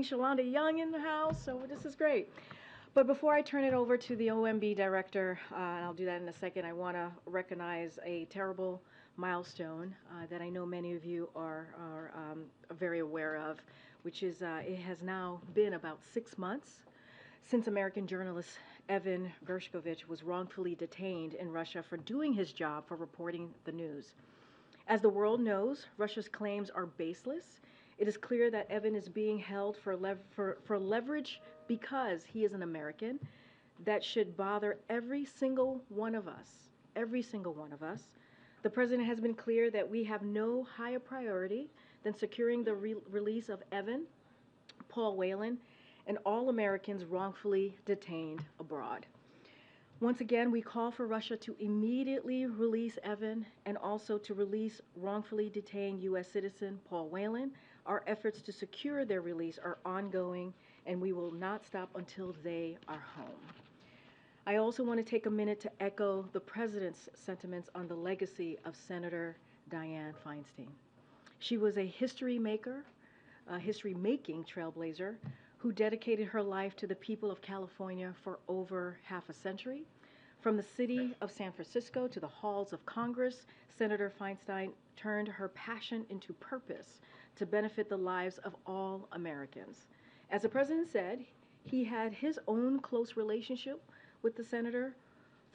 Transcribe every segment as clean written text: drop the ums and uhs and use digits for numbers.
seeing Shalonda Young in the house, so this is great. But before I turn it over to the OMB director, and I'll do that in a second, I want to recognize a terrible milestone that I know many of you are very aware of, which is it has now been about 6 months since American journalist Evan Gershkovich was wrongfully detained in Russia for doing his job for reporting the news. As the world knows, Russia's claims are baseless. It is clear that Evan is being held for leverage because he is an American. That should bother every single one of us. Every single one of us. The president has been clear that we have no higher priority than securing the release of Evan, Paul Whelan, and all Americans wrongfully detained abroad. Once again, we call for Russia to immediately release Evan and also to release wrongfully detained U.S. citizen Paul Whelan. Our efforts to secure their release are ongoing, and we will not stop until they are home. I also want to take a minute to echo the president's sentiments on the legacy of Senator Dianne Feinstein. She was a history-making trailblazer who dedicated her life to the people of California for over half a century. From the city of San Francisco to the halls of Congress, Senator Feinstein turned her passion into purpose to benefit the lives of all Americans. As the president said, he had his own close relationship with the senator,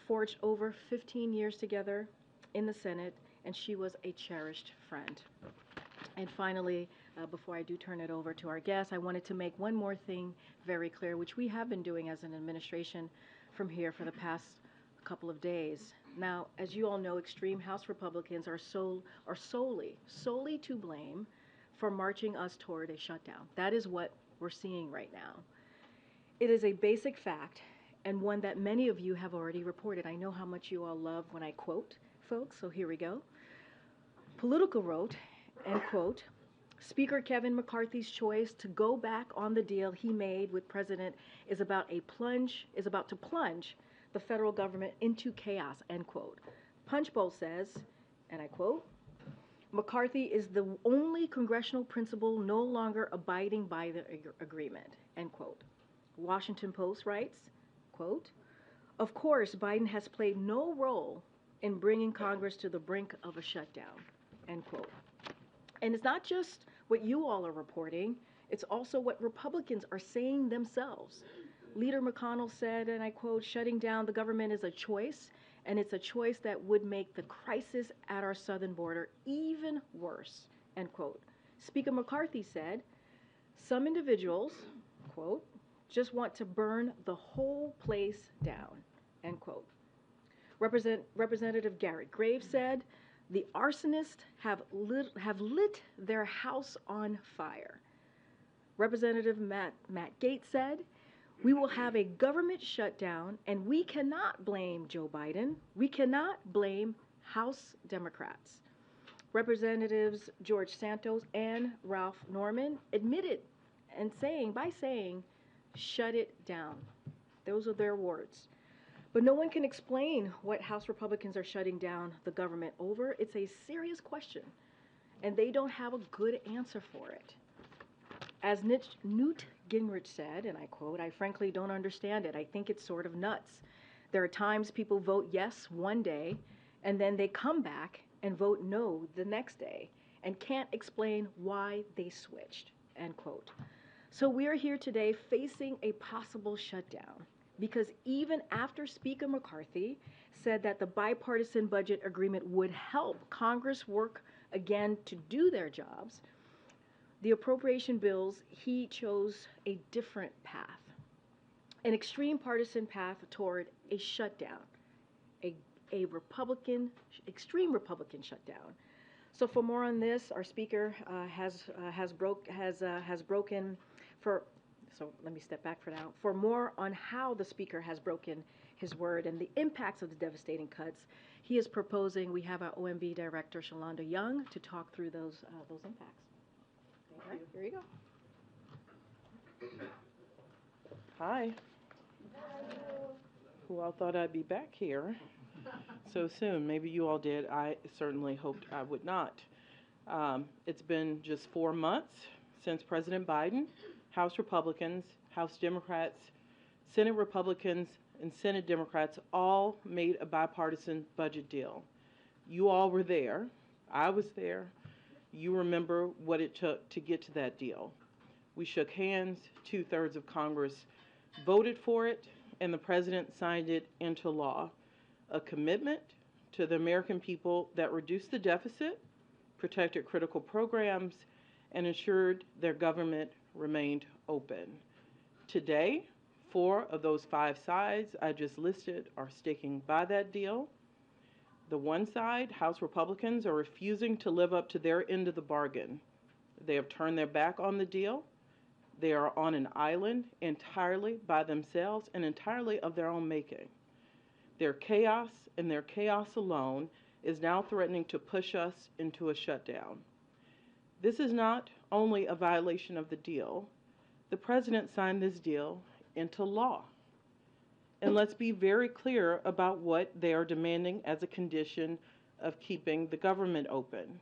forged over 15 years together in the Senate, and she was a cherished friend. And finally, before I do turn it over to our guests, I wanted to make one more thing very clear, which we have been doing as an administration from here for the past couple of days. Now, as you all know, extreme House Republicans are solely to blame for marching us toward a shutdown. That is what we're seeing right now. It is a basic fact, and one that many of you have already reported. I know how much you all love when I quote folks, so here we go. Politico wrote, and quote, Speaker Kevin McCarthy's choice to go back on the deal he made with President is about to plunge the federal government into chaos, end quote. Punchbowl says, and I quote, McCarthy is the only congressional principal no longer abiding by the agreement, end quote. Washington Post writes, quote, of course, Biden has played no role in bringing Congress to the brink of a shutdown, end quote. And it's not just what you all are reporting, it's also what Republicans are saying themselves. Leader McConnell said, and I quote, shutting down the government is a choice, and it's a choice that would make the crisis at our southern border even worse, end quote. Speaker McCarthy said, some individuals, quote, just want to burn the whole place down, end quote. Representative Garrett Graves said, the arsonists have lit their house on fire. Representative Matt Gaetz said, we will have a government shutdown, and we cannot blame Joe Biden. We cannot blame House Democrats. Representatives George Santos and Ralph Norman admitted by saying, shut it down. Those are their words. But no one can explain what House Republicans are shutting down the government over. It's a serious question, and they don't have a good answer for it. As Newt Gingrich said, and I quote, I frankly don't understand it. I think it's sort of nuts. There are times people vote yes one day, and then they come back and vote no the next day, and can't explain why they switched, end quote. So we are here today facing a possible shutdown, because even after Speaker McCarthy said that the bipartisan budget agreement would help Congress work again to do their jobs, the appropriation bills, he chose a different path, an extreme partisan path toward a shutdown, a extreme Republican shutdown. So for more on this, our speaker has broken for. So let me step back for now. For more on how the speaker has broken his word and the impacts of the devastating cuts, he is proposing we have our OMB director, Shalonda Young, to talk through those impacts. All right, here you go. Hi. Who all thought I'd be back here so soon? Maybe you all did. I certainly hoped I would not. It's been just 4 months since President Biden House Republicans, House Democrats, Senate Republicans, and Senate Democrats all made a bipartisan budget deal. You all were there. I was there. You remember what it took to get to that deal. We shook hands, 2/3 of Congress voted for it, and the President signed it into law. A commitment to the American people that reduced the deficit, protected critical programs, and ensured their government remained open. Today, 4 of those 5 sides I just listed are sticking by that deal. The one side, House Republicans, are refusing to live up to their end of the bargain. They have turned their back on the deal. They are on an island entirely by themselves and entirely of their own making. Their chaos and their chaos alone is now threatening to push us into a shutdown. This is not only a violation of the deal, the President signed this deal into law. And let's be very clear about what they are demanding as a condition of keeping the government open.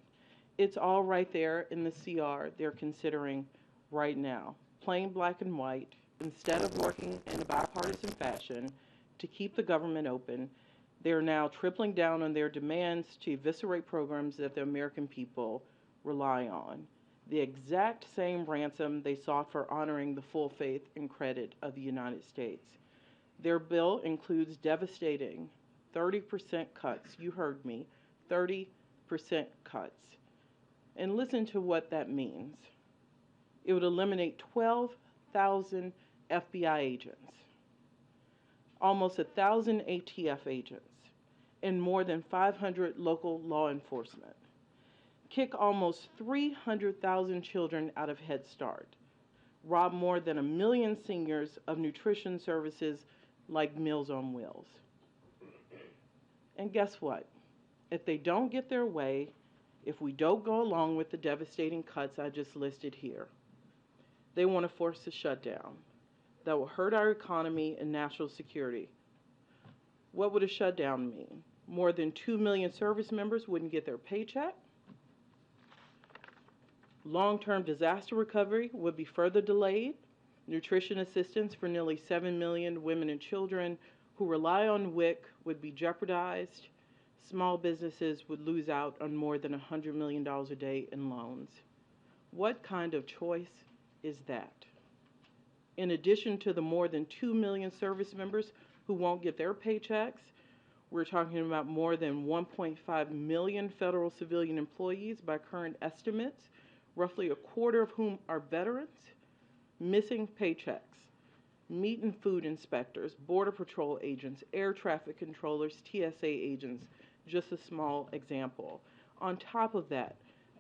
It's all right there in the CR they're considering right now. Plain black and white, instead of working in a bipartisan fashion to keep the government open, they are now tripling down on their demands to eviscerate programs that the American people rely on. The exact same ransom they sought for honoring the full faith and credit of the United States. Their bill includes devastating 30% cuts. You heard me, 30% cuts. And listen to what that means. It would eliminate 12,000 FBI agents, almost 1,000 ATF agents, and more than 500 local law enforcement. Kick almost 300,000 children out of Head Start. Rob more than 1 million seniors of nutrition services like Meals on Wheels. And guess what? If they don't get their way, if we don't go along with the devastating cuts I just listed here, they want to force a shutdown that will hurt our economy and national security. What would a shutdown mean? More than 2 million service members wouldn't get their paycheck. Long-term disaster recovery would be further delayed. Nutrition assistance for nearly 7 million women and children who rely on WIC would be jeopardized. Small businesses would lose out on more than $100 million a day in loans. What kind of choice is that? In addition to the more than 2 million service members who won't get their paychecks, we're talking about more than 1.5 million federal civilian employees by current estimates, roughly a quarter of whom are veterans, missing paychecks, meat and food inspectors, border patrol agents, air traffic controllers, TSA agents, just a small example. On top of that,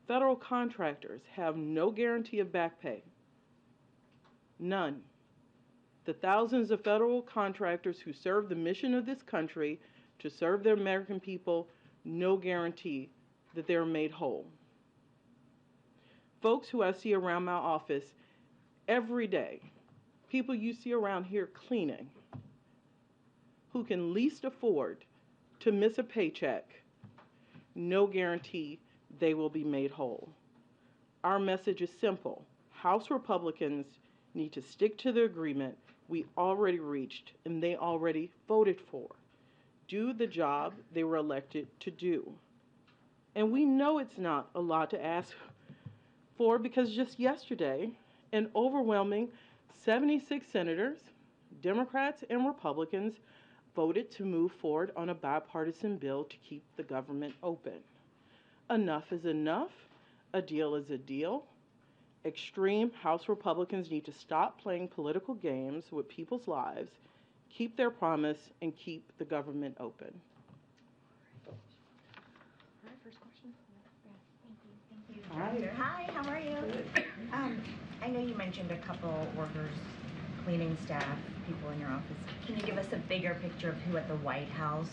federal contractors have no guarantee of back pay. None. The thousands of federal contractors who serve the mission of this country to serve the American people, no guarantee that they're made whole. Folks who I see around my office every day, people you see around here cleaning, who can least afford to miss a paycheck, no guarantee they will be made whole. Our message is simple. House Republicans need to stick to the agreement we already reached and they already voted for. Do the job they were elected to do. And we know it's not a lot to ask for because just yesterday, an overwhelming 76 senators, Democrats and Republicans, voted to move forward on a bipartisan bill to keep the government open. Enough is enough. A deal is a deal. Extreme House Republicans need to stop playing political games with people's lives, keep their promise, and keep the government open. All right, first question. Thank you. Hi, how are you? I know you mentioned a couple workers, cleaning staff, people in your office. Can you give us a bigger picture of who at the White House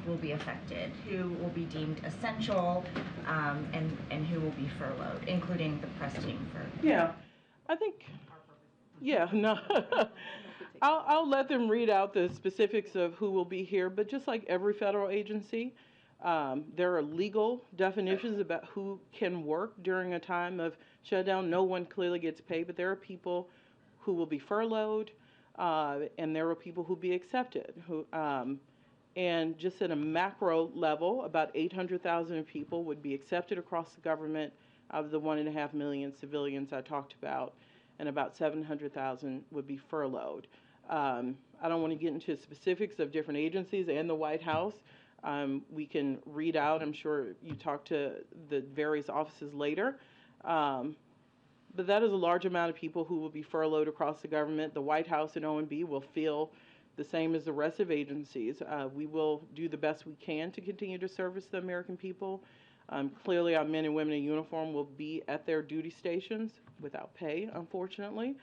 will be affected? Who will be deemed essential, and who will be furloughed, including the press team for? Yeah, I think, yeah, no. I'll let them read out the specifics of who will be here, but just like every federal agency, there are legal definitions about who can work during a time of shutdown. No one clearly gets paid, but there are people who will be furloughed, and there will people who be accepted. And just at a macro level, about 800,000 people would be accepted across the government out of the 1.5 million civilians I talked about, and about 700,000 would be furloughed. I don't want to get into specifics of different agencies and the White House. We can read out, I'm sure you talk to the various offices later. But that is a large amount of people who will be furloughed across the government. The White House and OMB will feel the same as the rest of agencies. We will do the best we can to continue to service the American people. Clearly, our men and women in uniform will be at their duty stations without pay, unfortunately.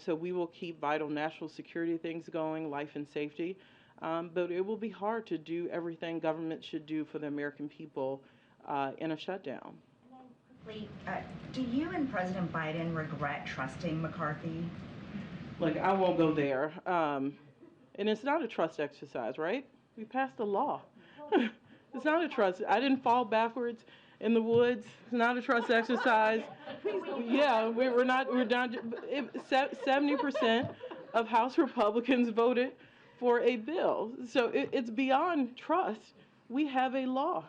So we will keep vital national security things going, life and safety. But it will be hard to do everything government should do for the American people in a shutdown. Quickly, do you and President Biden regret trusting McCarthy? Look, I won't go there. And it's not a trust exercise, right? We passed a law. It's not a trust. I didn't fall backwards in the woods. It's not a trust exercise. Yeah, we're not. We're down. 70% of House Republicans voted for a bill. So it's beyond trust. We have a law.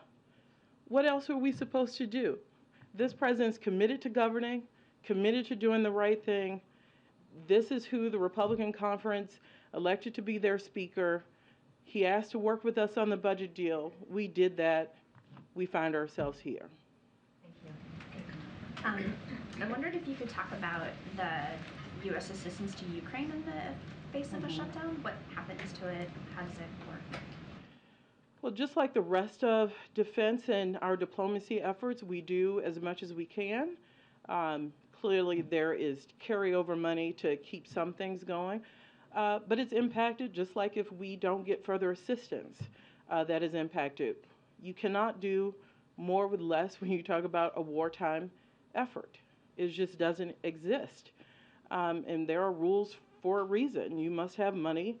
What else are we supposed to do? This president's committed to governing, committed to doing the right thing. This is who the Republican conference elected to be their speaker. He asked to work with us on the budget deal. We did that. We find ourselves here. Thank you. I wondered if you could talk about the U.S. assistance to Ukraine in the face of a shutdown. What happens to it? How does it work? Well, just like the rest of defense and our diplomacy efforts, we do as much as we can. Clearly, there is carryover money to keep some things going, but it's impacted just like if we don't get further assistance, that is impacted. You cannot do more with less when you talk about a wartime effort. It just doesn't exist. And there are rules for a reason. You must have money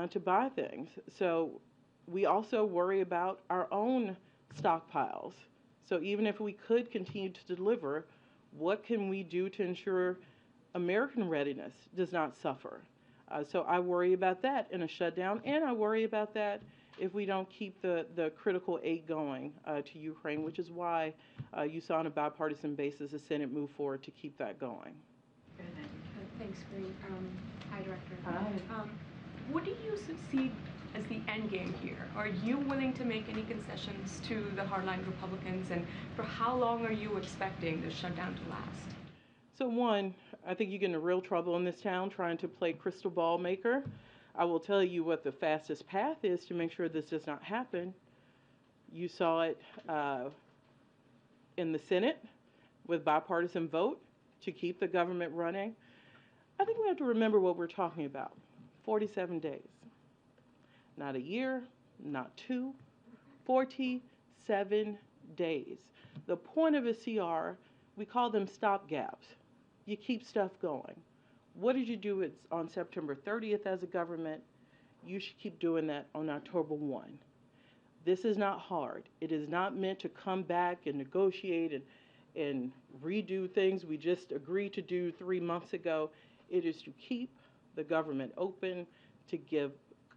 to buy things. So we also worry about our own stockpiles. So even if we could continue to deliver, what can we do to ensure American readiness does not suffer? So I worry about that in a shutdown, and I worry about that if we don't keep the critical aid going to Ukraine, which is why you saw on a bipartisan basis the Senate move forward to keep that going. Thanks, Karine. Hi, Director. Hi. What do you see as the end game here? Are you willing to make any concessions to the hardline Republicans, and for how long are you expecting the shutdown to last? So one, I think you get into real trouble in this town trying to play crystal ball maker. I will tell you what the fastest path is to make sure this does not happen. You saw it in the Senate with bipartisan vote to keep the government running. I think we have to remember what we're talking about. 47 days. Not a year, not two, 47 days. The point of a CR, we call them stopgaps. You keep stuff going. What did you do on September 30th as a government? You should keep doing that on October 1. This is not hard. It is not meant to come back and negotiate and redo things we just agreed to do 3 months ago. It is to keep the government open, to give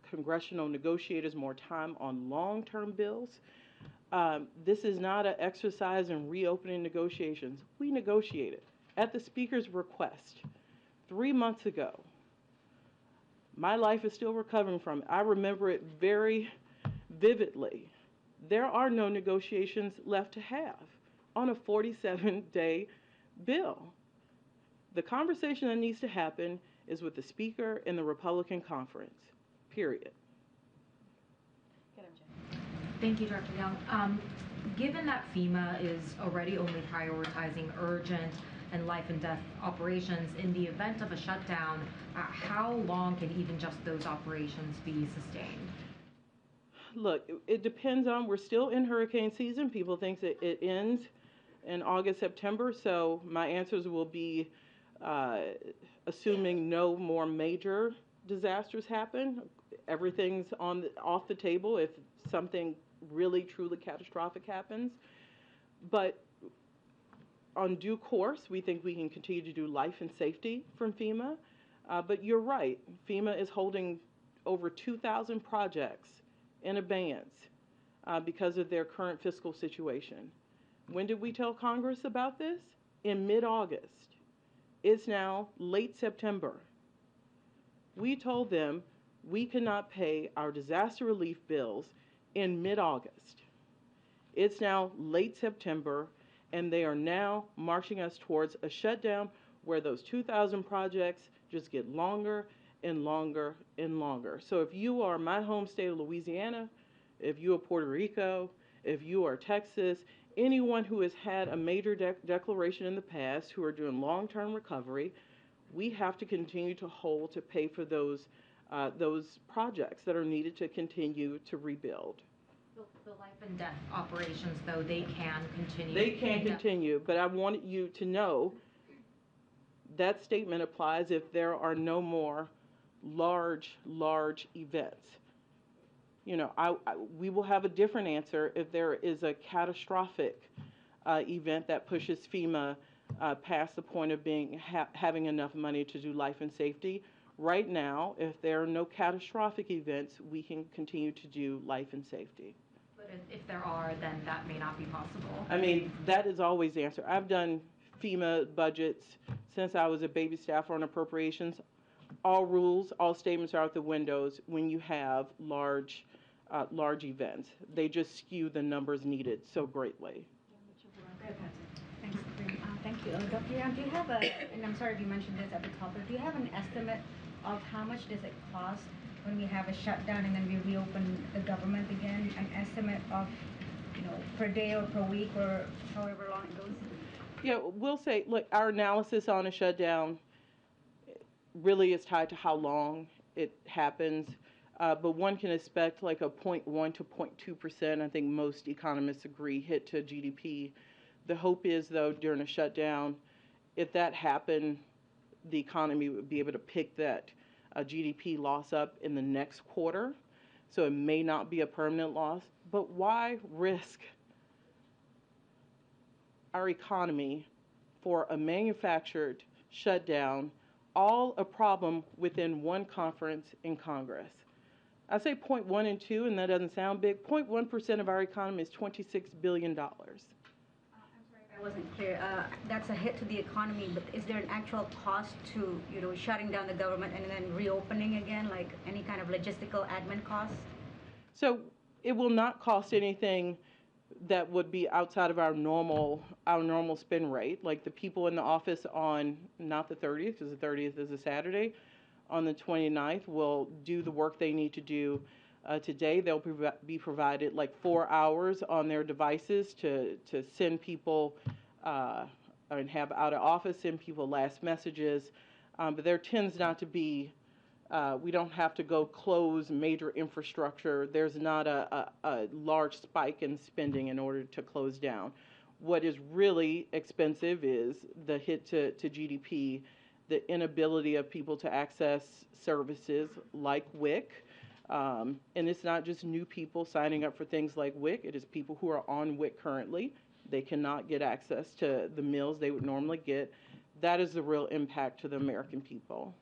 congressional negotiators more time on long-term bills. This is not an exercise in reopening negotiations. We negotiated at the Speaker's request 3 months ago. My life is still recovering from it. I remember it very vividly. There are no negotiations left to have on a 47-day bill. The conversation that needs to happen is with the Speaker and the Republican conference, period. Thank you, Dr. Young. Given that FEMA is already only prioritizing urgent and life and death operations, in the event of a shutdown, how long can even just those operations be sustained? Look, it depends on, we're still in hurricane season. People think that it ends in August, September, so my answers will be assuming no more major disasters happen. Everything's off the table if something really truly catastrophic happens. But on due course, we think we can continue to do life and safety from FEMA. But you're right, FEMA is holding over 2,000 projects in abeyance because of their current fiscal situation. When did we tell Congress about this? In mid-August. It's now late September. We told them we cannot pay our disaster relief bills in mid-August. It's now late September, and they are now marching us towards a shutdown where those 2,000 projects just get longer and longer and longer. So if you are my home state of Louisiana, if you are Puerto Rico, if you are Texas, anyone who has had a major declaration in the past who are doing long-term recovery, we have to continue to hold to pay for those projects that are needed to continue to rebuild. The life and death operations, though, they can continue. They can continue, but I wanted you to know that statement applies if there are no more large events. You know, we will have a different answer if there is a catastrophic event that pushes FEMA past the point of having enough money to do life and safety. Right now, if there are no catastrophic events, we can continue to do life and safety. But if there are, then that may not be possible. I mean, that is always the answer. I've done FEMA budgets since I was a baby staffer on appropriations. All rules, all statements are out the windows when you have large events. They just skew the numbers needed so greatly. Thanks. Thank you. Dr. Young, do you have and I'm sorry if you mentioned this at the top, but do you have an estimate of how much does it cost when we have a shutdown and then we reopen the government again? An estimate of, per day or per week or however long it goes? Yeah, we'll say, look, our analysis on a shutdown really is tied to how long it happens. But one can expect like a 0.1 to 0.2%, I think most economists agree, hit to GDP. The hope is, though, during a shutdown, if that happened, the economy would be able to pick that GDP loss up in the next quarter. So it may not be a permanent loss. But why risk our economy for a manufactured shutdown, all a problem within one conference in Congress? I say 0.1 and 2, and that doesn't sound big. 0.1% of our economy is $26 billion. I'm sorry if I wasn't clear. That's a hit to the economy, but is there an actual cost to, shutting down the government and then reopening again, like any kind of logistical admin costs? So it will not cost anything that would be outside of our normal spend rate. Like the people in the office on, not the 30th, because the 30th is a Saturday, on the 29th will do the work they need to do today. They'll be provided like 4 hours on their devices to send people and have out of office, send people last messages. But there tends not to be, we don't have to go close major infrastructure. There's not a large spike in spending in order to close down. What is really expensive is the hit to GDP, the inability of people to access services like WIC. And it's not just new people signing up for things like WIC. It is people who are on WIC currently. They cannot get access to the meals they would normally get. That is the real impact to the American people.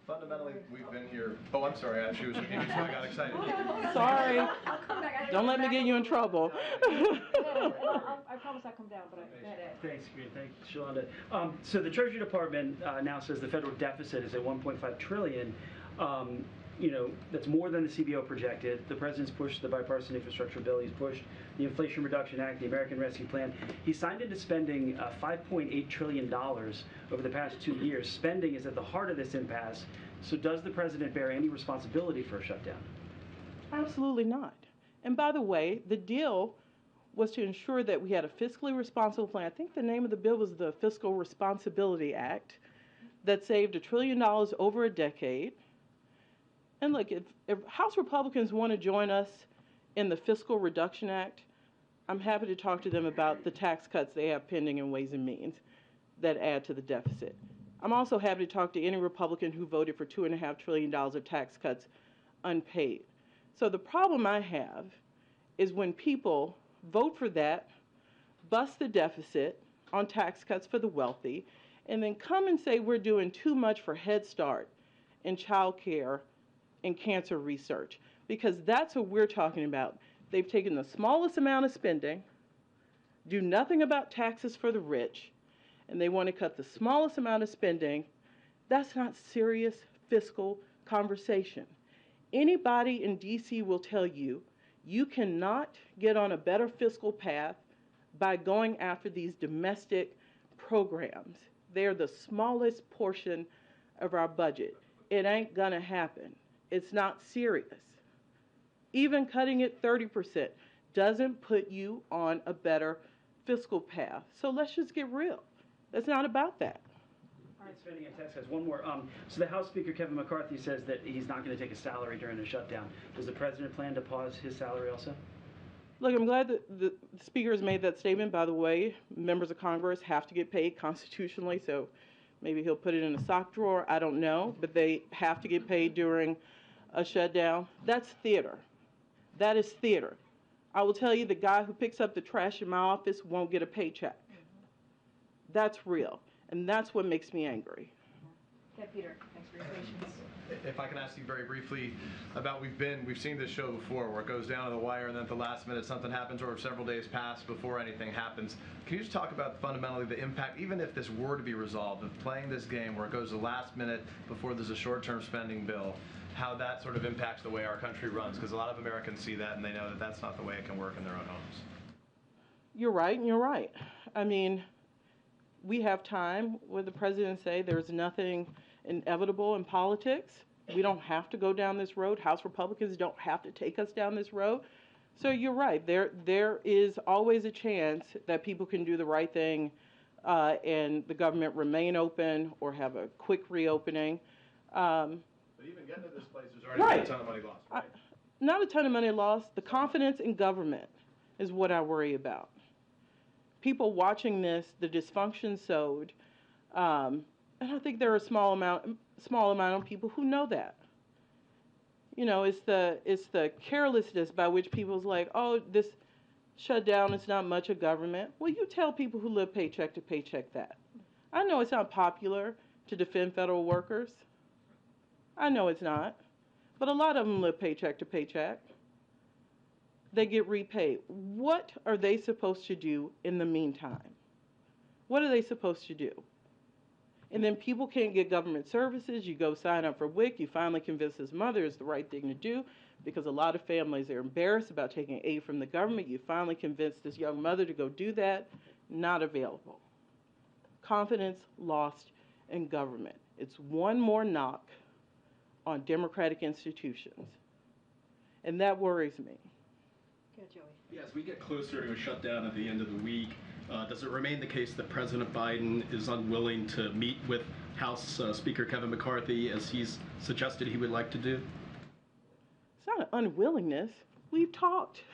Fundamentally, we've been here. Oh, I'm sorry. She was looking at me, so I got excited. Sorry. Don't let me get you in trouble. I promise I'll come down, but Thanks, Karine. Thanks, Shalonda. So the Treasury Department now says the federal deficit is at $1.5 trillion. That's more than the CBO projected. The president's pushed the bipartisan infrastructure bill. He's pushed the Inflation Reduction Act, the American Rescue Plan. He signed into spending $5.8 trillion over the past 2 years. Spending is at the heart of this impasse. So does the president bear any responsibility for a shutdown? Absolutely not. And by the way, the deal was to ensure that we had a fiscally responsible plan. I think the name of the bill was the Fiscal Responsibility Act that saved $1 trillion over a decade. And look, if House Republicans want to join us in the Fiscal Reduction Act, I'm happy to talk to them about the tax cuts they have pending in Ways and Means that add to the deficit. I'm also happy to talk to any Republican who voted for $2.5 trillion of tax cuts unpaid. So the problem I have is when people vote for that, bust the deficit on tax cuts for the wealthy, and then come and say we're doing too much for Head Start and child care and cancer research, because that's what we're talking about. They've taken the smallest amount of spending, do nothing about taxes for the rich, and they want to cut the smallest amount of spending. That's not serious fiscal conversation. Anybody in DC will tell you, you cannot get on a better fiscal path by going after these domestic programs. They're the smallest portion of our budget. It ain't gonna happen. It's not serious. Even cutting it 30% doesn't put you on a better fiscal path. So let's just get real. It's not about that. Spending and tax cuts. One more. So the House Speaker Kevin McCarthy says that he's not going to take a salary during the shutdown. Does the president plan to pause his salary also? Look, I'm glad that the Speaker has made that statement. By the way, members of Congress have to get paid constitutionally, so maybe he'll put it in a sock drawer. I don't know, but they have to get paid during a shutdown. That's theater. That is theater. I will tell you, the guy who picks up the trash in my office won't get a paycheck. That's real. And that's what makes me angry. Okay, Peter, thanks for your patience. If I can ask you very briefly about, we've seen this show before where it goes down to the wire and then at the last minute something happens, or several days pass before anything happens. Can you just talk about fundamentally the impact, even if this were to be resolved, of playing this game where it goes the last minute before there's a short-term spending bill, how that sort of impacts the way our country runs? Because a lot of Americans see that and they know that that's not the way it can work in their own homes. You're right, and you're right. I mean, we have time where the president say there's nothing inevitable in politics. We don't have to go down this road. House Republicans don't have to take us down this road. So you're right. There is always a chance that people can do the right thing and the government remain open or have a quick reopening. But even getting to this place, there's already been a ton of money lost, right? Not a ton of money lost. The confidence in government is what I worry about. People watching this, the dysfunction sowed, and I think there are a small amount of people who know that. You know, it's the carelessness by which people's like, oh, this shutdown is not much of government. Well, you tell people who live paycheck to paycheck that. I know it's not popular to defend federal workers. I know it's not, but a lot of them live paycheck to paycheck. They get repaid. What are they supposed to do in the meantime? What are they supposed to do? And then people can't get government services. You go sign up for WIC. You finally convince his mother it's the right thing to do because a lot of families are embarrassed about taking aid from the government. You finally convince this young mother to go do that. Not available. Confidence lost in government. It's one more knock on democratic institutions. And that worries me. Joey. Yeah, as we get closer to a shutdown at the end of the week, does it remain the case that President Biden is unwilling to meet with House Speaker Kevin McCarthy as he's suggested he would like to do? It's not an unwillingness. We've talked.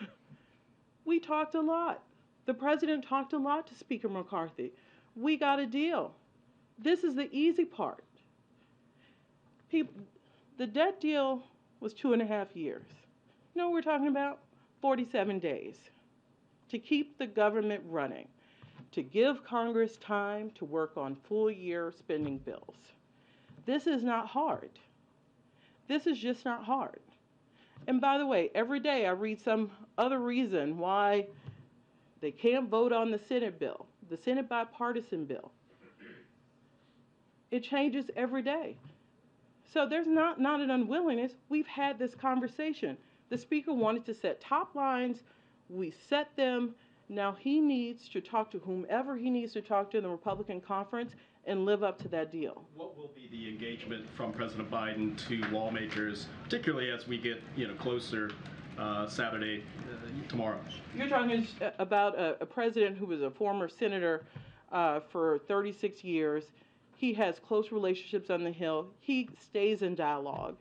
We talked a lot. The president talked a lot to Speaker McCarthy. We got a deal. This is the easy part. The debt deal was 2.5 years. You know what we're talking about? 47 days to keep the government running, to give Congress time to work on full year spending bills. This is not hard. This is just not hard. And by the way, every day I read some other reason why they can't vote on the Senate bill, the Senate bipartisan bill. It changes every day. So there's not an unwillingness. We've had this conversation. The Speaker wanted to set top lines. We set them. Now he needs to talk to whomever he needs to talk to in the Republican conference and live up to that deal. What will be the engagement from President Biden to lawmakers, particularly as we get closer Saturday, tomorrow? You're talking about a president who was a former senator for 36 years. He has close relationships on the Hill. He stays in dialogue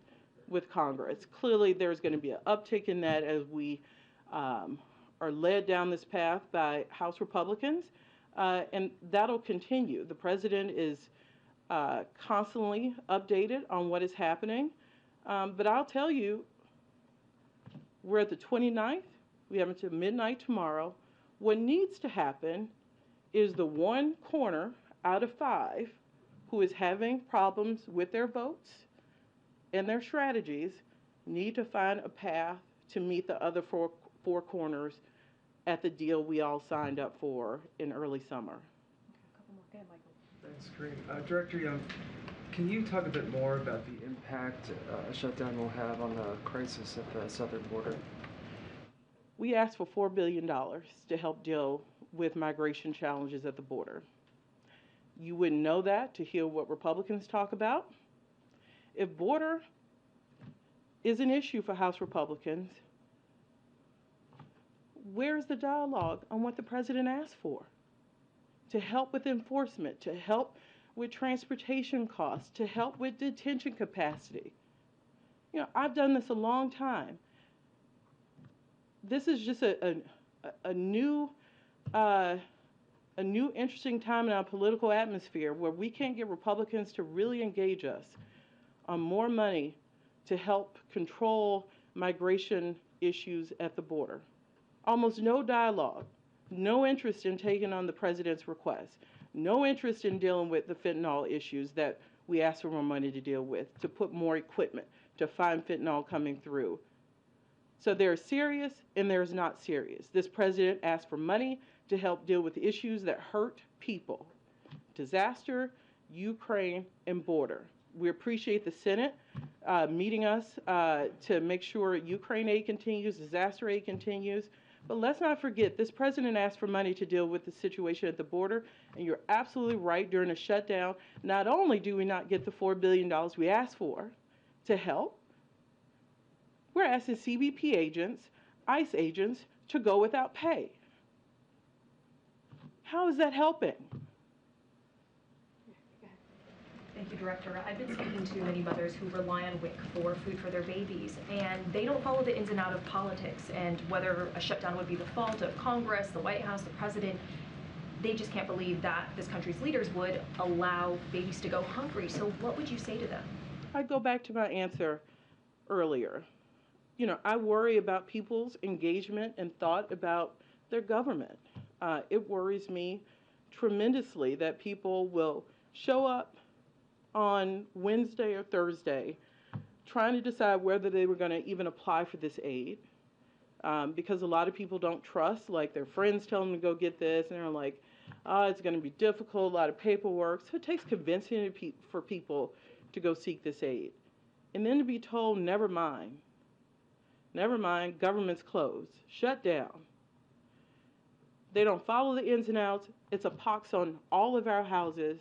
with Congress. Clearly, there's going to be an uptick in that as we are led down this path by House Republicans, and that'll continue. The president is constantly updated on what is happening, but I'll tell you, we're at the 29th. We have until midnight tomorrow. What needs to happen is the one corner out of 5 who is having problems with their votes and their strategies need to find a path to meet the other four corners at the deal we all signed up for in early summer. A couple more. Go ahead, Michael. Thanks, Karine. Director Young, can you talk a bit more about the impact a shutdown will have on the crisis at the southern border? We asked for $4 billion to help deal with migration challenges at the border. You wouldn't know that to hear what Republicans talk about. If border is an issue for House Republicans, where's the dialogue on what the president asked for? To help with enforcement, to help with transportation costs, to help with detention capacity. You know, I've done this a long time. This is just a new interesting time in our political atmosphere where we can't get Republicans to really engage us on more money to help control migration issues at the border. Almost no dialogue, no interest in taking on the president's request, no interest in dealing with the fentanyl issues that we asked for more money to deal with, to put more equipment, to find fentanyl coming through. So there's serious and there's not serious. This president asked for money to help deal with issues that hurt people. Disaster, Ukraine, and border. We appreciate the Senate meeting us to make sure Ukraine aid continues, disaster aid continues. But let's not forget, this president asked for money to deal with the situation at the border, and you're absolutely right, during a shutdown, not only do we not get the $4 billion we asked for to help, we're asking CBP agents, ICE agents, to go without pay. How is that helping? Thank you, Director. I've been speaking to many mothers who rely on WIC for food for their babies, and they don't follow the ins and outs of politics and whether a shutdown would be the fault of Congress, the White House, the President. They just can't believe that this country's leaders would allow babies to go hungry. So what would you say to them? I go back to my answer earlier. You know, I worry about people's engagement and thought about their government. It worries me tremendously that people will show up on Wednesday or Thursday trying to decide whether they were going to even apply for this aid, because a lot of people don't trust, like their friends tell them to go get this, and they're like, oh, it's going to be difficult, a lot of paperwork. So it takes convincing for people to go seek this aid. And then to be told, never mind, government's closed, shut down. They don't follow the ins and outs. It's a pox on all of our houses.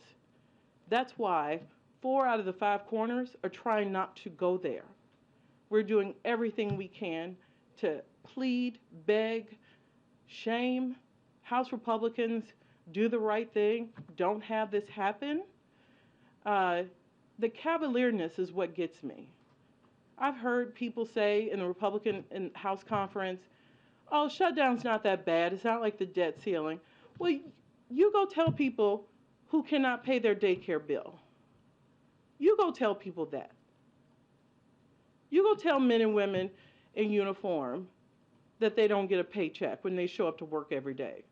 That's why 4 out of the 5 corners are trying not to go there. We're doing everything we can to plead, beg, shame House Republicans, do the right thing, don't have this happen. The cavalierness is what gets me. I've heard people say in the Republican House conference, oh, shutdown's not that bad. It's not like the debt ceiling. Well, you go tell people who cannot pay their daycare bill. You go tell people that. You go tell men and women in uniform that they don't get a paycheck when they show up to work every day.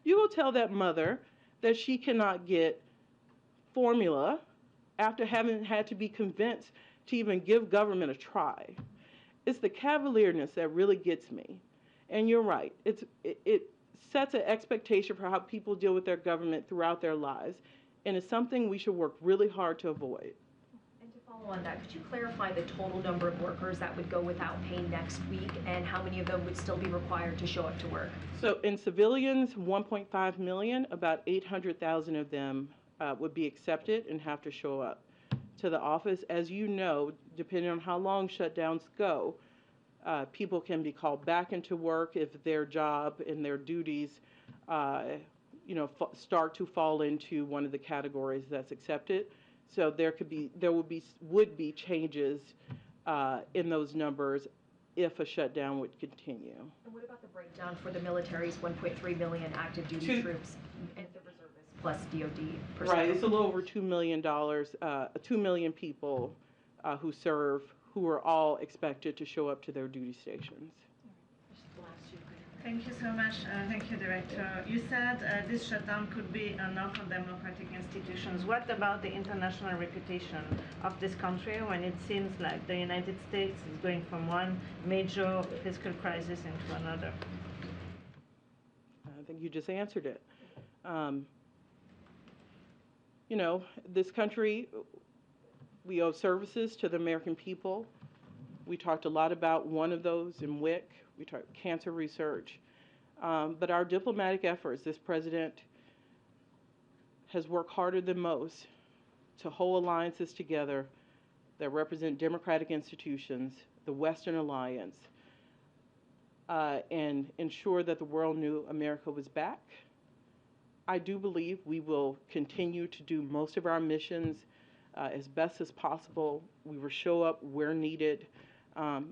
You go tell that mother that she cannot get formula after having had to be convinced to even give government a try. It's the cavalierness that really gets me. And you're right. It sets an expectation for how people deal with their government throughout their lives, and it's something we should work really hard to avoid. And to follow on that, could you clarify the total number of workers that would go without pay next week, and how many of them would still be required to show up to work? So in civilians, 1.5 million, about 800,000 of them would be accepted and have to show up to the office. As you know, depending on how long shutdowns go, people can be called back into work if their job and their duties start to fall into one of the categories that's accepted. So there would be changes in those numbers if a shutdown would continue. And what about the breakdown for the military's 1.3 million active duty troops and the reservists plus DoD personnel? Right, it's a little over $2 million, 2 million people who serve, who are all expected to show up to their duty stations. Thank you so much. Thank you, Director. You said this shutdown could be a knock on democratic institutions. What about the international reputation of this country when it seems like the United States is going from one major fiscal crisis into another? I think you just answered it. You know, this country, we owe services to the American people. We talked a lot about one of those in WIC. We talked cancer research. But our diplomatic efforts, this president has worked harder than most to hold alliances together that represent democratic institutions, the Western Alliance, and ensure that the world knew America was back. I do believe we will continue to do most of our missions as best as possible. We will show up where needed.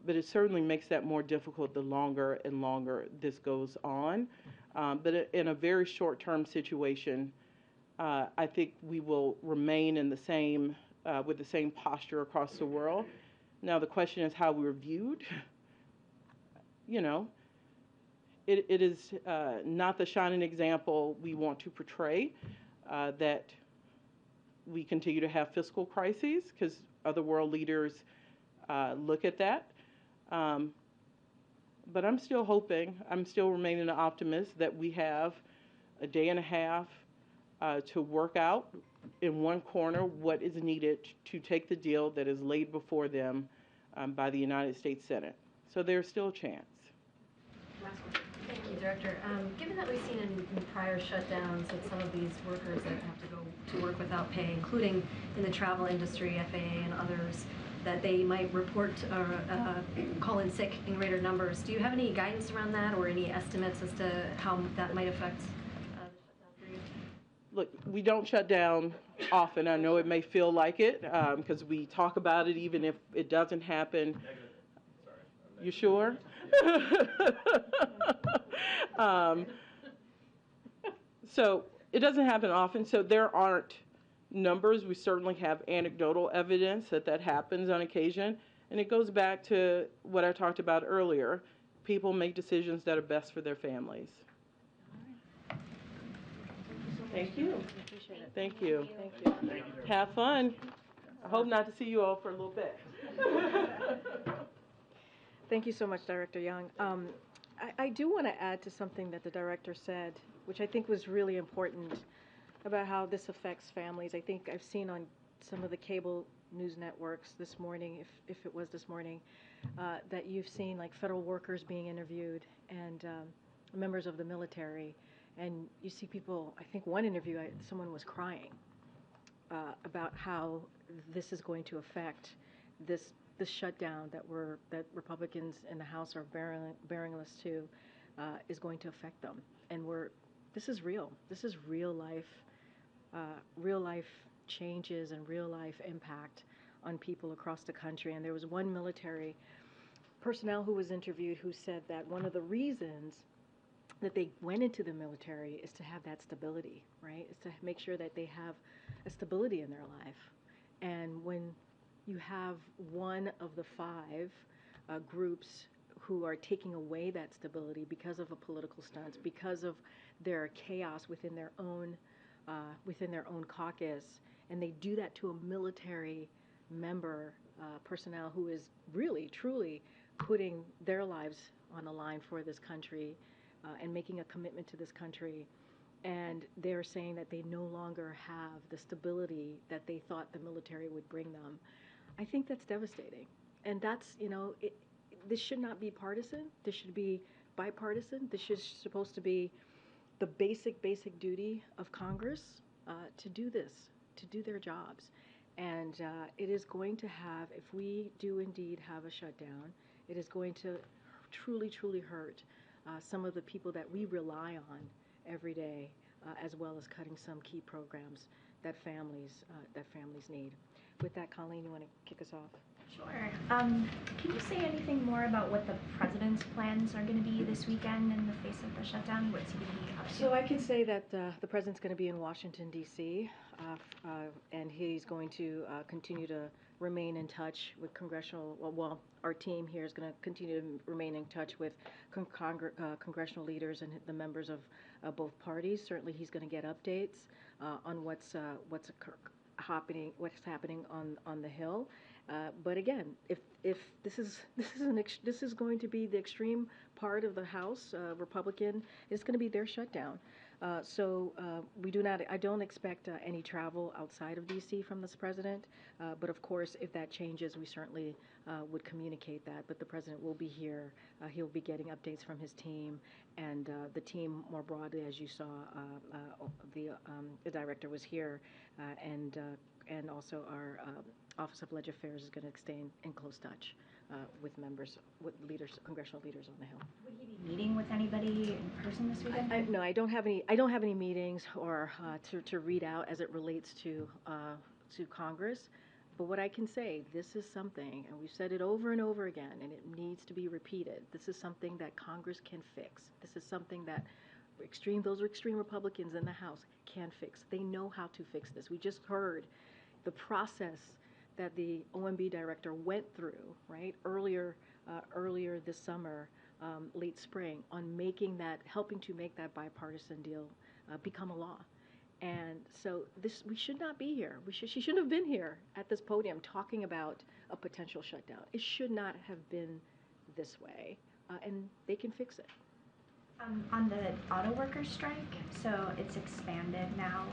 But it certainly makes that more difficult the longer and longer this goes on. But in a very short-term situation, I think we will remain in the same, with the same posture across the world. Now the question is how we're viewed. You know, it is not the shining example we want to portray, that we continue to have fiscal crises, because other world leaders look at that. But I'm still hoping, I'm still remaining an optimist that we have a day and a half to work out in one corner what is needed to take the deal that is laid before them by the United States Senate. So there's still a chance. Last question. Thank you, Director. Given that we've seen in prior shutdowns that some of these workers that have to go to work without pay, including in the travel industry, FAA and others, that they might report or call in sick in greater numbers. Do you have any guidance around that or any estimates as to how that might affect the shutdown period? Look, we don't shut down often. I know it may feel like it because we talk about it even if it doesn't happen. You sure? So it doesn't happen often, so there aren't numbers. We certainly have anecdotal evidence that that happens on occasion, and it goes back to what I talked about earlier. People make decisions that are best for their families. Thank you. Appreciate it. Thank you. Thank you. Have fun. I hope not to see you all for a little bit. Thank you so much, Director Young. I do want to add to something that the director said, which I think was really important, about how this affects families. I think I've seen on some of the cable news networks this morning, if it was this morning, that you've seen like federal workers being interviewed and members of the military. And you see people, I think one interview, someone was crying about how this is going to affect this shutdown that Republicans in the House are bearing us to is going to affect them. And this is real. This is real life changes and real life impact on people across the country. And there was one military personnel who was interviewed who said that one of the reasons that they went into the military is to have that stability, right? Is to make sure that they have a stability in their life. And when you have one of the five groups who are taking away that stability because of a political stunt, because of their chaos within their own caucus, and they do that to a military member, personnel who is really, truly putting their lives on the line for this country and making a commitment to this country, and they're saying that they no longer have the stability that they thought the military would bring them. I think that's devastating. And that's, this should not be partisan. This should be bipartisan. This is supposed to be the basic duty of Congress to do this, to do their jobs. And it is going to have, if we do indeed have a shutdown, it is going to truly, truly hurt some of the people that we rely on every day, as well as cutting some key programs that families need. With that, Colleen, you want to kick us off? Sure. Can you say anything more about what the president's plans are going to be this weekend in the face of the shutdown? What's he going to be up to? So I can say that the president's going to be in Washington, D.C. and he's going to continue to remain in touch with well, our team here is going to continue to remain in touch with congressional leaders and the members of both parties. Certainly, he's going to get updates on what's happening on the Hill. But again, if this is going to be the extreme part of the House Republican, it's going to be their shutdown. I don't expect any travel outside of D.C. from this president. But of course, if that changes, we certainly would communicate that. But the president will be here. He'll be getting updates from his team and the team more broadly, as you saw. The director was here, and also our Office of Legislative Affairs is going to stay in close touch with congressional leaders on the Hill. Would he be meeting with anybody in person this weekend? No, I don't have any meetings or to read out as it relates to Congress. But what I can say, this is something, and we've said it over and over again, and it needs to be repeated. This is something that Congress can fix. This is something that those extreme Republicans in the House can fix. They know how to fix this. We just heard the process that the OMB director went through, right, earlier this summer, late spring, on helping to make that bipartisan deal become a law. And so we should not be here. She shouldn't have been here at this podium talking about a potential shutdown. It should not have been this way, and they can fix it. On the auto workers strike, so it's expanded now,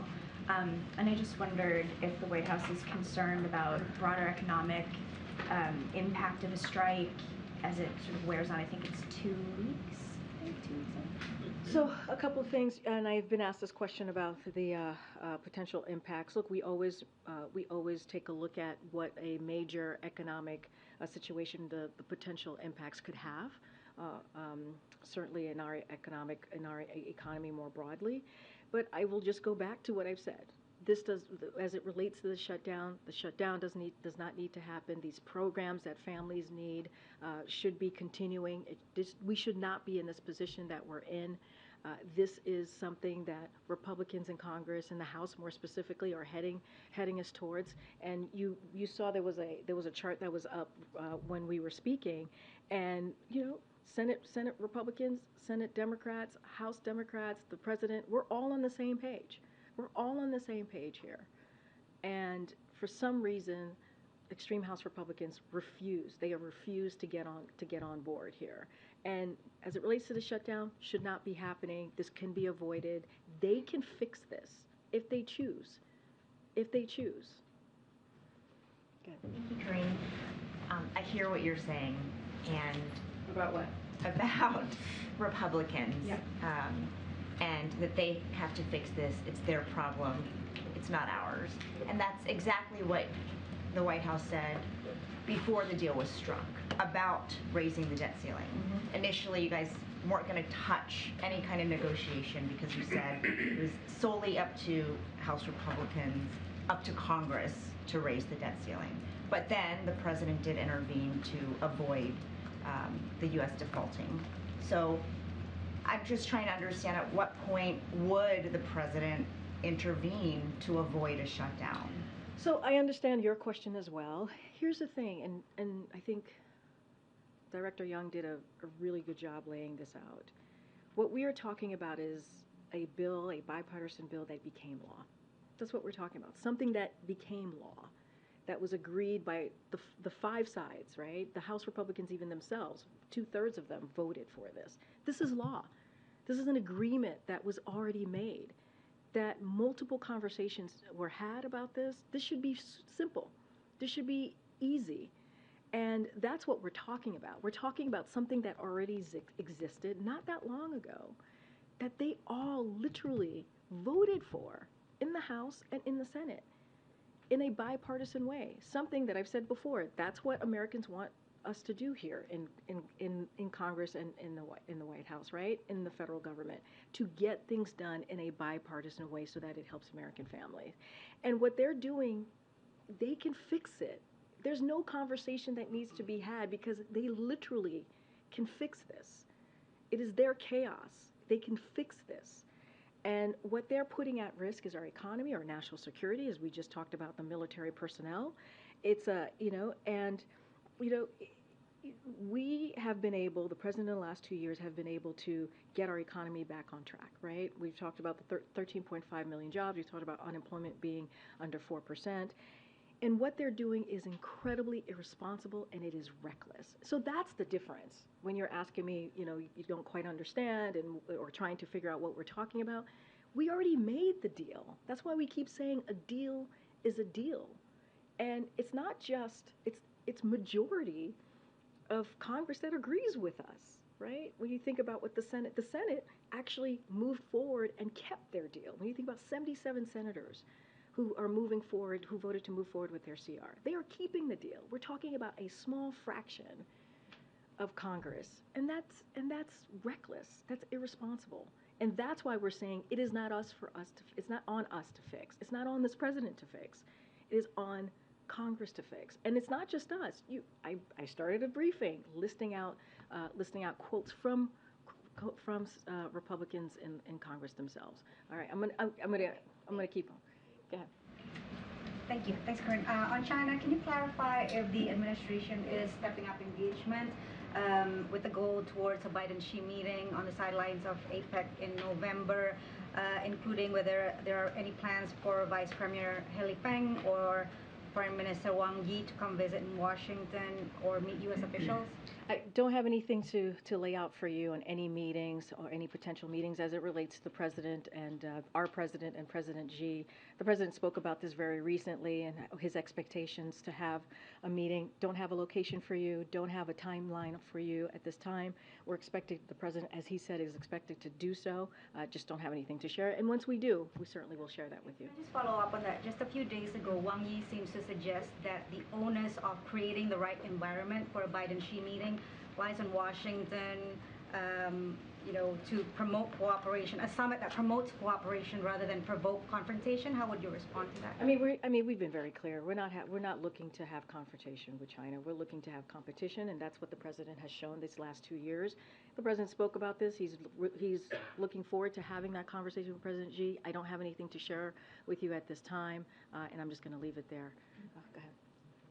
and I just wondered if the White House is concerned about broader economic impact of a strike as it sort of wears on. I think it's 2 weeks. So a couple of things, and I've been asked this question about the potential impacts. Look, we always take a look at what a major economic situation the potential impacts could have. Certainly in our economy more broadly, but I will just go back to what I've said. As it relates to the shutdown does not need to happen. These programs that families need should be continuing. We should not be in this position that we're in. This is something that Republicans in Congress and the House more specifically are heading us towards. And you saw there was a chart that was up when we were speaking, and Senate Republicans, Senate Democrats, House Democrats, the president, we're all on the same page. We're all on the same page here. And for some reason, extreme House Republicans refuse. They have refused to get on board here. And as it relates to the shutdown, should not be happening. This can be avoided. They can fix this if they choose. If they choose. Good. Thank you, Karine. I hear what you're saying, and about what? About Republicans. Yeah. And that they have to fix this. It's their problem. It's not ours. And that's exactly what the White House said before the deal was struck about raising the debt ceiling. Mm-hmm. Initially, you guys weren't going to touch any kind of negotiation because you said it was solely up to House Republicans, up to Congress to raise the debt ceiling. But then the president did intervene to avoid the U.S. defaulting. So I'm just trying to understand at what point would the president intervene to avoid a shutdown? So I understand your question as well. Here's the thing, and I think Director Young did a really good job laying this out. What we are talking about is a bipartisan bill that became law. That's what we're talking about. Something that became law, that was agreed by the five sides, right? The House Republicans, even themselves, 2/3 of them voted for this. This is law. This is an agreement that was already made, that multiple conversations were had about this. This should be simple. This should be easy. And that's what we're talking about. We're talking about something that already existed not that long ago, that they all literally voted for in the House and in the Senate in a bipartisan way. Something that I've said before, that's what Americans want us to do here in Congress and in the White House, right? In the federal government, to get things done in a bipartisan way so that it helps American families. And what they're doing, they can fix it. There's no conversation that needs to be had because they literally can fix this. It is their chaos. They can fix this. And what they're putting at risk is our economy, our national security, as we just talked about the military personnel. It's a, you know, we have been able, the president in the last 2 years have been able to get our economy back on track, right? We've talked about the 13.5 million jobs. We've talked about unemployment being under 4%. And what they're doing is incredibly irresponsible and it is reckless. So that's the difference. When you're asking me, you don't quite understand or trying to figure out what we're talking about, we already made the deal. That's why we keep saying a deal is a deal. And it's not just, it's majority of Congress that agrees with us, right? When you think about what the Senate actually moved forward and kept their deal. When you think about 77 senators who are moving forward, who voted to move forward with their CR, they are keeping the deal. We're talking about a small fraction of Congress, and that's reckless. That's irresponsible. And that's why we're saying it is not it's not on us to fix. It's not on this president to fix. It is on Congress to fix. And it's not just us. I started a briefing listing out quotes from Republicans in Congress themselves. All right, I'm gonna keep on. Go ahead. Thank you. Thanks, Karine. On China, can you clarify if the administration is stepping up engagement with the goal towards a Biden-Xi meeting on the sidelines of APEC in November, including whether there are any plans for Vice Premier Haley Peng or Foreign Minister Wang Yi to come visit in Washington or meet U.S. officials? I don't have anything to lay out for you on any meetings or any potential meetings as it relates to the president and our president and President Xi. The president spoke about this very recently and his expectations to have a meeting. Don't have a location for you, don't have a timeline for you at this time. We're expecting, the president, as he said, is expected to do so. Just don't have anything to share. And once we do, we certainly will share that with you. Can I just follow up on that? Just a few days ago, Wang Yi seems to suggest that the onus of creating the right environment for a Biden-Xi meeting lies in Washington, to promote cooperation, a summit that promotes cooperation rather than provoke confrontation. How would you respond to that? We've been very clear. We're not looking to have confrontation with China. We're looking to have competition, and that's what the president has shown these last 2 years. The president spoke about this. He's looking forward to having that conversation with President Xi. I don't have anything to share with you at this time, and I'm just going to leave it there. Go ahead.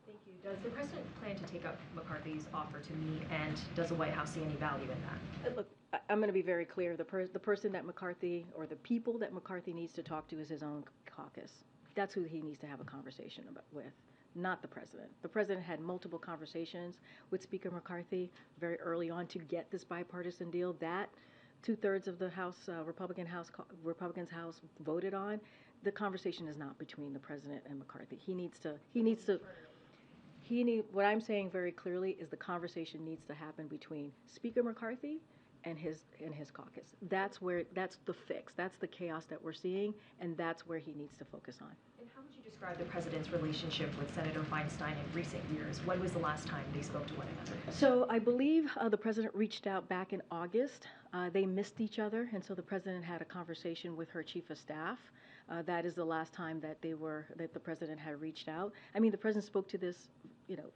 Thank you. Does the president plan to take up McCarthy's offer to meet, and does the White House see any value in that? Look, I'm going to be very clear. The person that McCarthy, or the people that McCarthy needs to talk to, is his own caucus. That's who he needs to have a conversation with, not the president. The president had multiple conversations with Speaker McCarthy very early on to get this bipartisan deal that 2/3 of the House, Republicans House voted on. The conversation is not between the president and McCarthy. What I'm saying very clearly is the conversation needs to happen between Speaker McCarthy and his caucus. That's the fix. That's the chaos that we're seeing, and that's where he needs to focus on. And how would you describe the president's relationship with Senator Feinstein in recent years? When was the last time they spoke to one another? So I believe the president reached out back in August. They missed each other, and so the president had a conversation with her chief of staff. That is the last time that the president had reached out. I mean, the president spoke to this,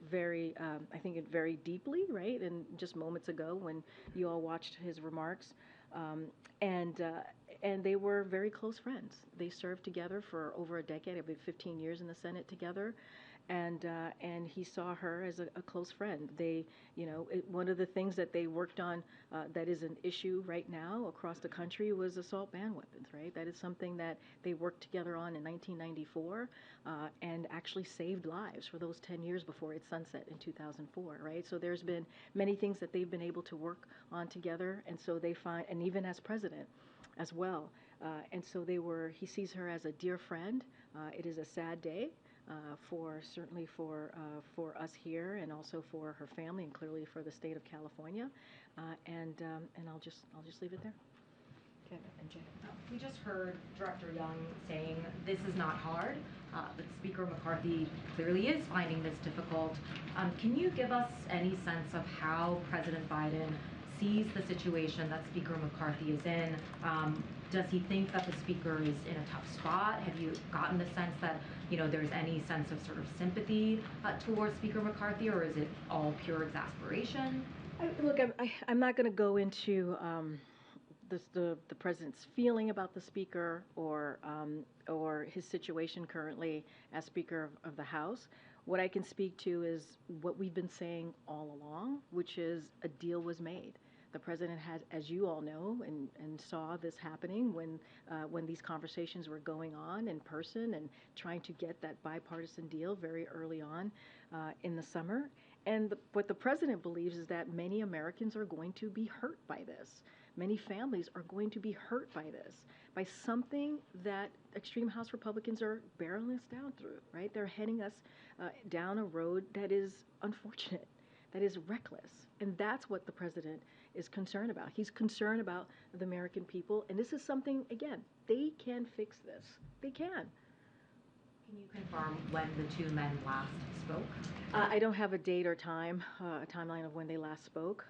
very, I think, very deeply, right? And just moments ago when you all watched his remarks, and they were very close friends. They served together for over a decade. I believe 15 years in the Senate together. And he saw her as a close friend. One of the things that they worked on that is an issue right now across the country was assault ban weapons, right? That is something that they worked together on in 1994 and actually saved lives for those 10 years before it sunset in 2004, right? So there's been many things that they've been able to work on together, and so they find, and even as president as well. And so he sees her as a dear friend. It is a sad day. Certainly for us here, and also for her family, and clearly for the state of California, and I'll just leave it there. Kevin and Jay. We just heard Director Young saying this is not hard, but Speaker McCarthy clearly is finding this difficult. Can you give us any sense of how President Biden sees the situation that Speaker McCarthy is in? Does he think that the speaker is in a tough spot? Have you gotten the sense that there's any sense of sort of sympathy towards Speaker McCarthy, or is it all pure exasperation? Look, I'm not going to go into the president's feeling about the speaker or his situation currently as Speaker of the House. What I can speak to is what we've been saying all along, which is a deal was made. The president had, as you all know, and saw this happening when these conversations were going on in person and trying to get that bipartisan deal very early on in the summer. And what the president believes is that many Americans are going to be hurt by this. Many families are going to be hurt by this, by something that extreme House Republicans are barreling us down through, right? They're heading us down a road that is unfortunate, that is reckless. And that's what the president is concerned about. He's concerned about the American people. And this is something, again, they can fix this. They can. Can you confirm when the two men last spoke? I don't have a date or time, a timeline of when they last spoke.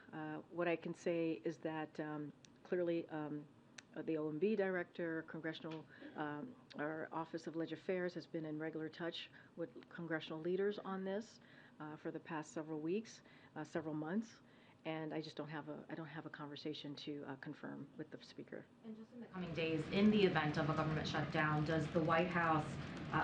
What I can say is that clearly the OMB director, Congressional or Office of Legislative Affairs has been in regular touch with congressional leaders on this for the past several weeks, several months. And I just don't have a conversation to confirm with the speaker. And just in the coming days, in the event of a government shutdown, does the White House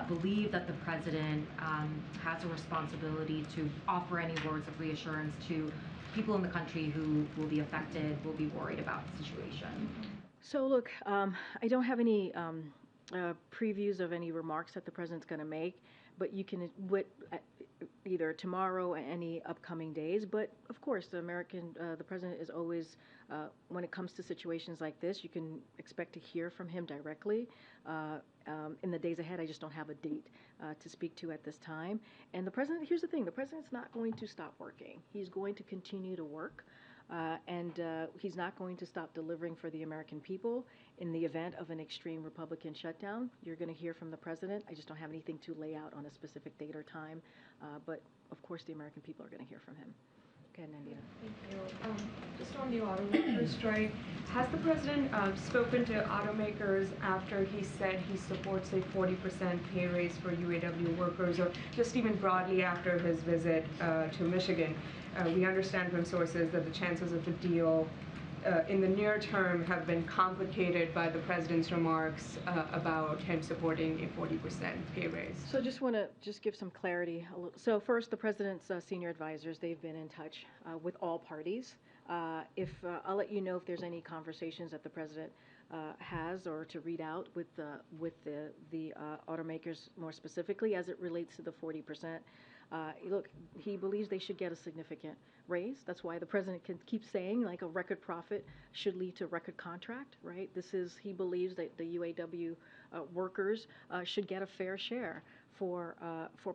believe that the president has a responsibility to offer any words of reassurance to people in the country who will be affected, will be worried about the situation? So look, I don't have any previews of any remarks that the president's going to make, but you can either tomorrow or any upcoming days. But of course, the president is always, when it comes to situations like this, you can expect to hear from him directly. In the days ahead, I just don't have a date to speak to at this time. And the president, here's the thing, the president's not going to stop working. He's going to continue to work. And he's not going to stop delivering for the American people. In the event of an extreme Republican shutdown, you're going to hear from the president. I just don't have anything to lay out on a specific date or time. But of course, the American people are going to hear from him. Okay, Nandina. Thank you. Just on the auto workers strike, has the president spoken to automakers after he said he supports a 40% pay raise for UAW workers, or just even broadly after his visit to Michigan? We understand from sources that the chances of a deal in the near term have been complicated by the president's remarks about him supporting a 40% pay raise. So just want to give some clarity. So first, the president's senior advisors, they've been in touch with all parties. I'll let you know if there's any conversations that the president has or to read out with the automakers more specifically as it relates to the 40%. Look, he believes they should get a significant raise. That's why the president can keep saying like a record profit should lead to record contract, right? He believes that the UAW workers should get a fair share for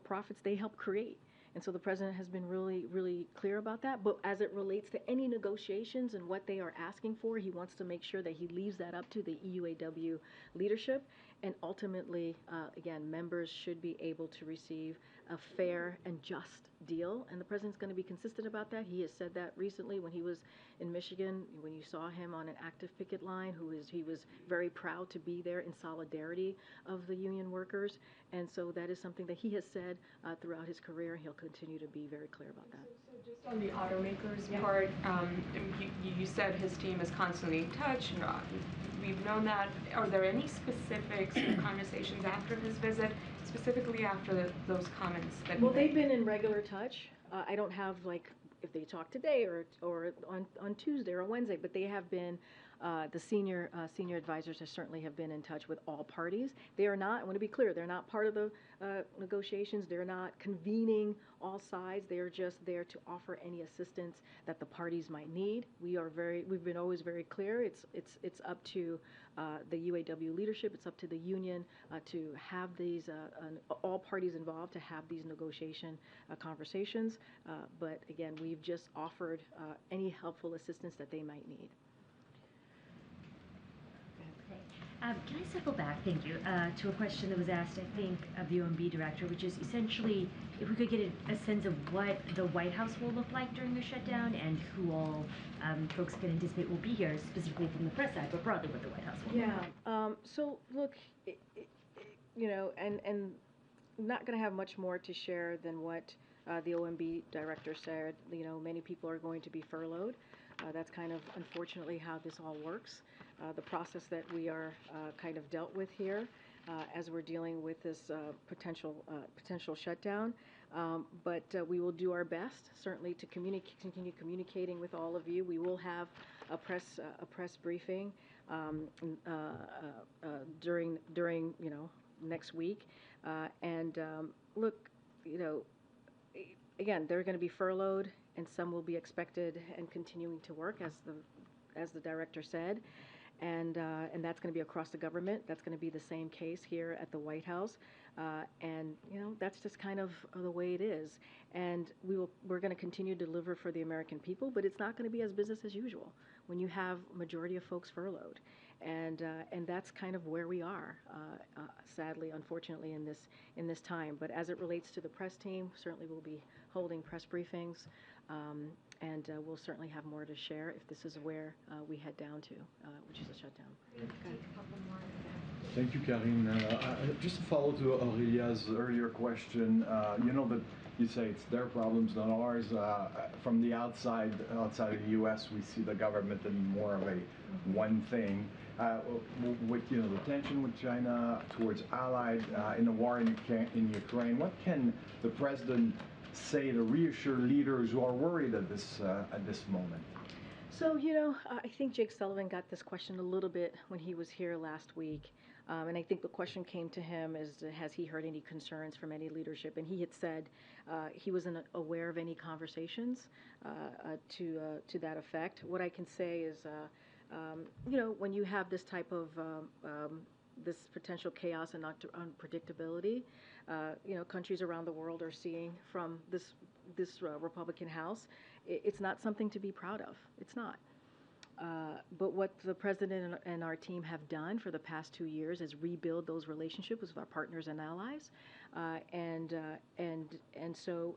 profits they help create. And so the president has been really, really clear about that. But as it relates to any negotiations and what they are asking for, he wants to make sure that he leaves that up to the UAW leadership. And ultimately, again, members should be able to receive a fair and just deal. And the president's going to be consistent about that. He has said that recently when he was in Michigan, when you saw him on an active picket line, he was very proud to be there in solidarity of the union workers. And so that is something that he has said throughout his career. He'll continue to be very clear about that. So just on the automakers part, you said his team is constantly in touch. We've known that. Are there any specifics or conversations after his visit, specifically after those comments that Well, they've been in regular touch. I don't have like if they talk today or on Tuesday or Wednesday, but they have been. The senior advisors certainly have been in touch with all parties. They are not, I want to be clear, they're not part of the negotiations. They're not convening all sides. They are just there to offer any assistance that the parties might need. We've been always very clear. It's up to the UAW leadership. It's up to the union to have these, all parties involved to have these negotiation conversations. But again, we've just offered any helpful assistance that they might need. Can I circle back, thank you, to a question that was asked, I think, of the OMB director, which is essentially if we could get a sense of what the White House will look like during the shutdown and who all folks can anticipate will be here, specifically from the press side, but broadly what the White House will look like. So look, and not going to have much more to share than what the OMB director said. Many people are going to be furloughed. That's kind of unfortunately how this all works. The process that we are kind of dealt with here as we're dealing with this potential shutdown. But we will do our best, certainly, to continue communicating with all of you. We will have a press briefing during next week. Look, again, they're going to be furloughed, and some will be expected and continuing to work, as the director said. And that's going to be across the government. That's going to be the same case here at the White House. And that's just kind of the way it is. And we're going to continue to deliver for the American people, but it's not going to be as business as usual when you have majority of folks furloughed. And that's kind of where we are, sadly, unfortunately, in this time. But as it relates to the press team, certainly we'll be holding press briefings. And we'll certainly have more to share if this is where we head down to, which is a shutdown. Take a couple more. Thank you, Karine. Just a follow to Aurelia's earlier question. That you say it's their problems, not ours. From the outside of the U.S., we see the government in more of a one thing. With the tension with China towards allies in the war in Ukraine, what can the president say to reassure leaders who are worried at this moment? So, I think Jake Sullivan got this question a little bit when he was here last week. And I think the question came to him has he heard any concerns from any leadership? And he had said he wasn't aware of any conversations to that effect. What I can say is, when you have this type of this potential chaos and unpredictability, countries around the world are seeing from this Republican House, it's not something to be proud of. It's not. But what the president and our team have done for the past 2 years is rebuild those relationships with our partners and allies, and so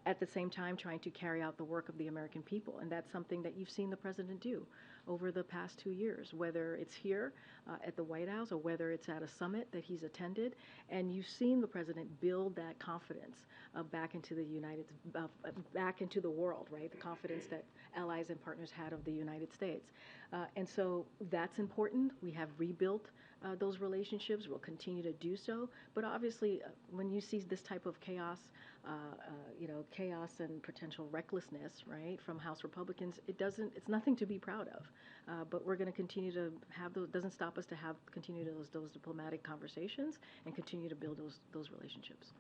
at the same time trying to carry out the work of the American people. And that's something that you've seen the president do over the past 2 years, whether it's here at the White House or whether it's at a summit that he's attended. And you've seen the president build that confidence back into back into the world, right? The confidence that allies and partners had of the United States. And so that's important. We have rebuilt those relationships. We'll continue to do so. But obviously, when you see this type of chaos, chaos and potential recklessness, right, from House Republicans, it's nothing to be proud of. But we're going to continue to have those. Doesn't stop us to continue those diplomatic conversations and continue to build those relationships.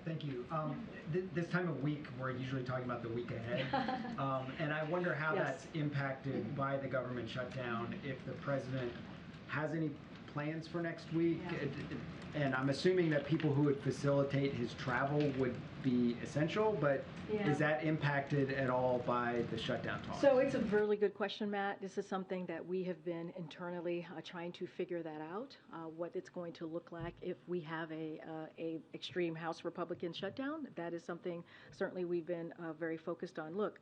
Thank you. This time of week, we're usually talking about the week ahead. And I wonder how that's impacted by the government shutdown, if the president has any plans for next week. And I'm assuming that people who would facilitate his travel would be essential, but is that impacted at all by the shutdown talks? So it's a really good question, Matt. This is something that we have been internally trying to figure that out, what it's going to look like if we have a extreme House Republican shutdown. That is something certainly we've been very focused on. Look,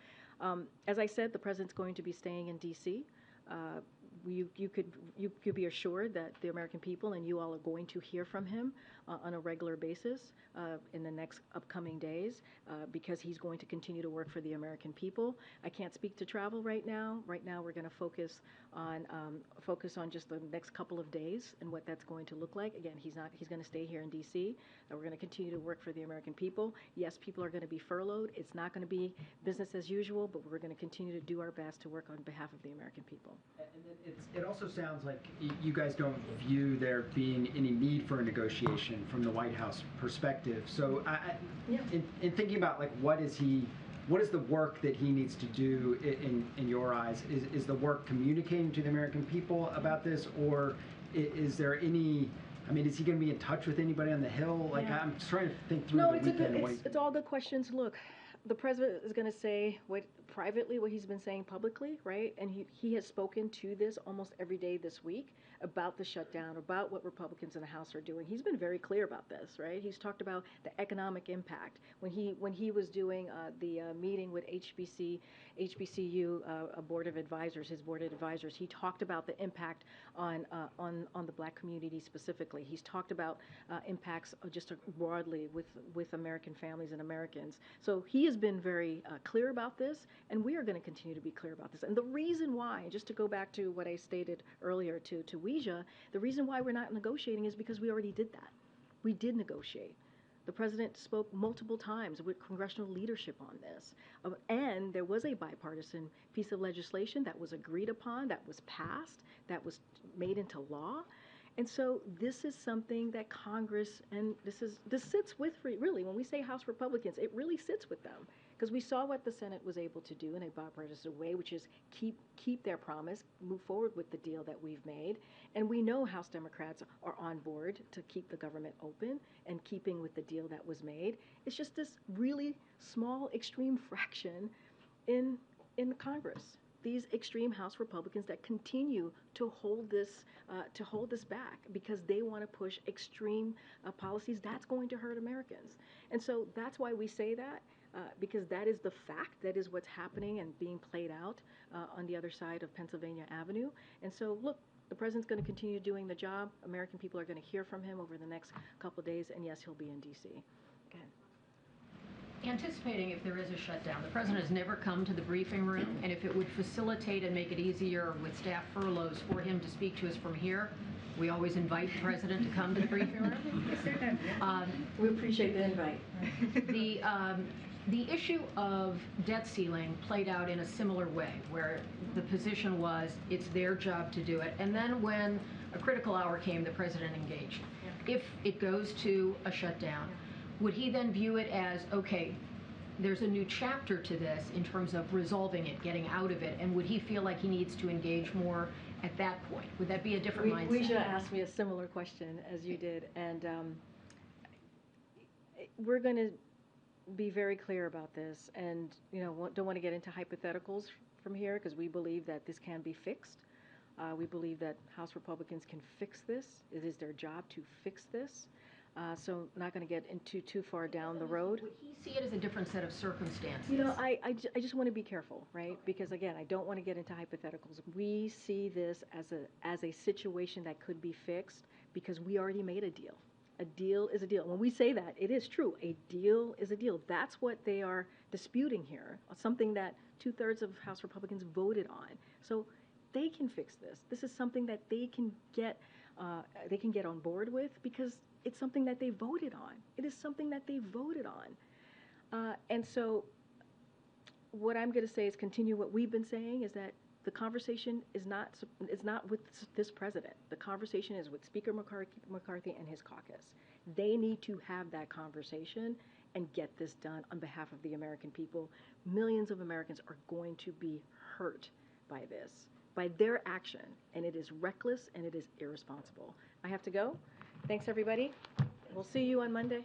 as I said, the president's going to be staying in D.C. You could be assured that the American people and you all are going to hear from him on a regular basis in the next upcoming days because he's going to continue to work for the American people. I can't speak to travel right now. Right now, we're going to focus on just the next couple of days and what that's going to look like. Again, he's going to stay here in D.C. We're going to continue to work for the American people. Yes, people are going to be furloughed. It's not going to be business as usual, but we're going to continue to do our best to work on behalf of the American people. And then it also sounds like you guys don't view there being any need for a negotiation from the White House perspective. So in thinking about what is the work that he needs to do in your eyes? Is the work communicating to the American people about this, or is there any? I mean, is he going to be in touch with anybody on the Hill? I'm just trying to think through the weekend. It's all good questions. Look, the president is going to say privately what he's been saying publicly, right? And he has spoken to this almost every day this week about the shutdown, about what Republicans in the House are doing. He's been very clear about this, right? He's talked about the economic impact. When he was doing the meeting with HBCU board of advisors, his board of advisors, he talked about the impact on the Black community specifically. He's talked about impacts just broadly with American families and Americans. So he has been very clear about this, and we are going to continue to be clear about this. And the reason why, just to go back to what I stated earlier to Weija, the reason why we're not negotiating is because we already did that. We did negotiate. The president spoke multiple times with congressional leadership on this. And there was a bipartisan piece of legislation that was agreed upon, that was passed, that was made into law. And so this is something that Congress, and this sits with, really, when we say House Republicans, it really sits with them. Because we saw what the Senate was able to do in a bipartisan way, which is keep their promise, move forward with the deal that we've made. And we know House Democrats are on board to keep the government open and keeping with the deal that was made. It's just this really small, extreme fraction in Congress. These extreme House Republicans that continue to hold this back because they want to push extreme policies that's going to hurt Americans. And so that's why we say that, because that is the fact, that is what's happening and being played out on the other side of Pennsylvania Avenue. And so, look, the president's going to continue doing the job. American people are going to hear from him over the next couple of days, and yes, he'll be in D.C. Go ahead. Anticipating if there is a shutdown, the president has never come to the briefing room, and if it would facilitate and make it easier with staff furloughs for him to speak to us from here, we always invite the president to come to the briefing room. We appreciate the invite. The issue of debt ceiling played out in a similar way, where the position was it's their job to do it, and then when a critical hour came, the president engaged. If it goes to a shutdown, would he then view it as, okay, there's a new chapter to this in terms of resolving it, getting out of it, and would he feel like he needs to engage more at that point? Would that be a different mindset? Weija asked me a similar question as you did, and we're going to be very clear about this, and don't want to get into hypotheticals from here, because we believe that this can be fixed. We believe that House Republicans can fix this. It is their job to fix this. So not going to get into too far down the road. Would he see it as a different set of circumstances? I just want to be careful, right? Because again, I don't want to get into hypotheticals. We see this as a situation that could be fixed because we already made a deal. A deal is a deal. When we say that, it is true. A deal is a deal. That's what they are disputing here, something that 2/3 of House Republicans voted on. So they can fix this. This is something that they can get on board with because it's something that they voted on. It is something that they voted on. And so what I'm going to say is continue what we've been saying, is that the conversation is not with this president. The conversation is with Speaker McCarthy and his caucus. They need to have that conversation and get this done on behalf of the American people. Millions of Americans are going to be hurt by this, by their action, and it is reckless and it is irresponsible. I have to go. Thanks, everybody. We'll see you on Monday.